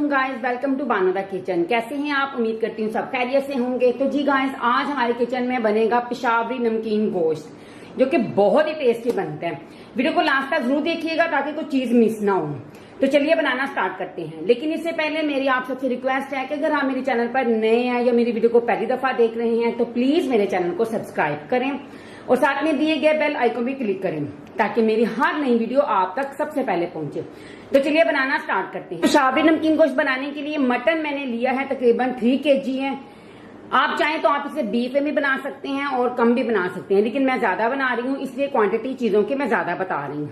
वालेकुम guys, welcome to Bano the kitchen. कैसे हैं आप? उम्मीद करती हूँ सब खैरियत से होंगे। तो जी गाइस, आज हमारे किचन में बनेगा पेशावरी नमकीन गोश्त, जो कि बहुत ही टेस्टी बनता है। वीडियो को लास्ट तक जरूर देखिएगा ताकि कोई चीज मिस ना हो। तो चलिए बनाना स्टार्ट करते हैं। लेकिन इससे पहले मेरी आप सबसे रिक्वेस्ट है कि अगर आप मेरे चैनल पर नए हैं या मेरी वीडियो को पहली दफा देख रहे हैं तो प्लीज मेरे चैनल को सब्सक्राइब करें और साथ में दिए गए बेल आइकन भी क्लिक करें ताकि मेरी हर नई वीडियो आप तक सबसे पहले पहुंचे। तो चलिए बनाना स्टार्ट करते हैं। पेशावरी नमकीन गोश्त बनाने के लिए मटन मैंने लिया है, तकरीबन 3 kg है। आप चाहें तो आप इसे बीफ में भी बना सकते हैं और कम भी बना सकते हैं, लेकिन मैं ज्यादा बना रही हूँ इसलिए क्वांटिटी चीजों की मैं ज्यादा बता रही हूँ।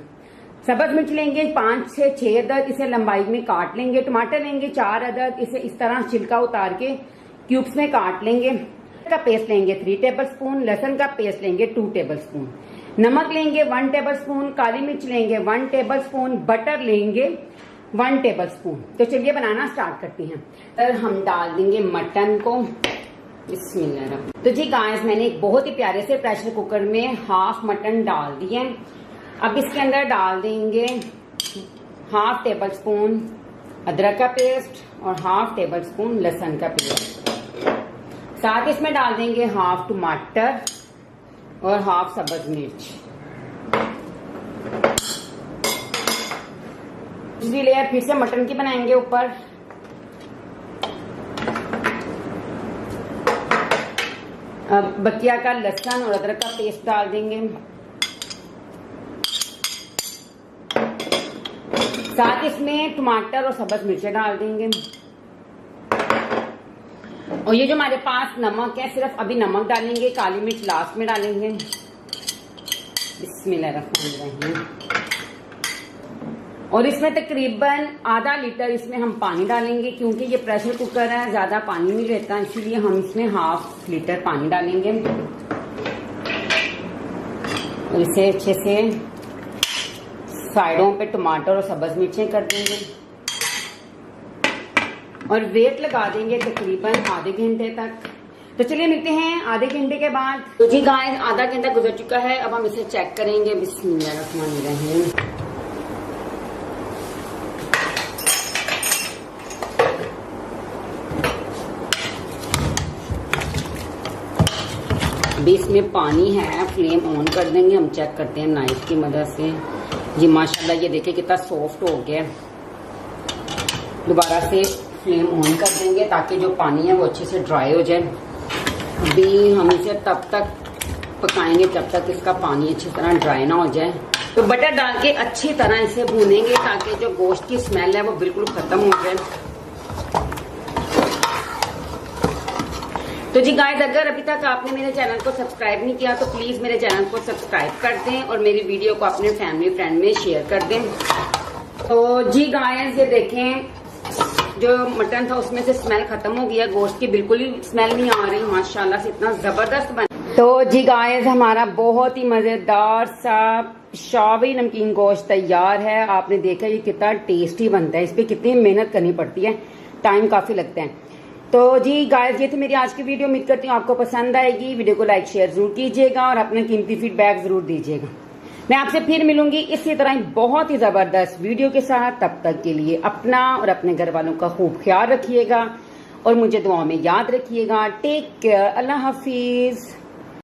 सब्ज मिर्च लेंगे 5 से 6 अदद, इसे लंबाई में काट लेंगे। टमाटर लेंगे 4 अदद, इसे इस तरह छिलका उतार के क्यूब्स में काट लेंगे। का पेस्ट लेंगे 3 टेबलस्पून, लहसुन का पेस्ट लेंगे 2 टेबलस्पून, नमक लेंगे 1 टेबलस्पून, काली मिर्च लेंगे 1 टेबलस्पून, बटर लेंगे 1 टेबलस्पून। तो चलिए बनाना स्टार्ट करते हैं। तो हम डाल देंगे मटन को। बिस्मिल्लाह। तो जी गाइस, मैंने एक बहुत ही प्यारे से प्रेशर कुकर में हाफ मटन डाल दिए। अब इसके अंदर डाल देंगे हाफ टेबलस्पून अदरक का पेस्ट और हाफ टेबलस्पून लहसुन का पेस्ट। साथ इसमें डाल देंगे हाफ टमाटर और हाफ सब्ज मिर्च। दूसरी लेयर फिर से मटन की बनाएंगे ऊपर। अब बकिया का लहसुन और अदरक का पेस्ट डाल देंगे। साथ इसमें टमाटर और सब्ज मिर्चें डाल देंगे। और ये जो हमारे पास नमक है, सिर्फ अभी नमक डालेंगे, काली मिर्च लास्ट में डालेंगे। बिस्मिल्लाहिर्रहमानिर्रहीम। और इसमें तकरीबन आधा लीटर इसमें हम पानी डालेंगे, क्योंकि ये प्रेशर कुकर है, ज्यादा पानी नहीं लेता, इसीलिए हम इसमें हाफ लीटर पानी डालेंगे। और इसे अच्छे से साइडों पे टमाटर और सब्ज मिर्चें कर देंगे और वेट लगा देंगे तकरीबन आधे घंटे तक। तो चलिए मिलते हैं आधे घंटे के बाद। तो जी गाइस, आधा घंटा गुजर चुका है। अब हम इसे चेक करेंगे। बिस्मिल्लाहिर्रहमानिर्रहीम। अभी इसमें पानी है, फ्लेम ऑन कर देंगे। हम चेक करते हैं नाइफ की मदद से। ये माशाल्लाह, ये देखिए कितना सॉफ्ट हो गया। दोबारा से फ्लेम ऑन कर देंगे ताकि जो पानी है वो अच्छे से ड्राई हो जाए। अभी हम इसे तब तक पकाएंगे जब तक इसका पानी अच्छी तरह ड्राई ना हो जाए। तो बटर डाल के अच्छी तरह इसे भूनेंगे ताकि जो गोश्त की स्मेल है वो बिल्कुल खत्म हो जाए। तो जी गाइस, अगर अभी तक आपने मेरे चैनल को सब्सक्राइब नहीं किया तो प्लीज मेरे चैनल को सब्सक्राइब कर दें और मेरी वीडियो को अपने फैमिली फ्रेंड में शेयर कर दें। तो जी गाइस, ये देखें जो मटन था उसमें से स्मेल खत्म हो गया, गोश्त की बिल्कुल ही स्मेल नहीं आ रही। माशाल्लाह से इतना जबरदस्त बन। तो जी गाइस, हमारा बहुत ही मजेदार सा पेशावरी नमकीन गोश्त तैयार है। आपने देखा ये कितना टेस्टी बनता है, इस पे कितनी मेहनत करनी पड़ती है, टाइम काफी लगता है। तो जी गाइस, ये थी मेरी आज की वीडियो। उम्मीद करती हूँ आपको पसंद आएगी। वीडियो को लाइक शेयर जरूर कीजिएगा और अपना कीमती फीडबैक जरूर दीजिएगा। मैं आपसे फिर मिलूंगी इसी तरह ही बहुत ही जबरदस्त वीडियो के साथ। तब तक के लिए अपना और अपने घर वालों का खूब ख्याल रखिएगा और मुझे दुआ में याद रखिएगा। Take care. अल्लाह हाफिज।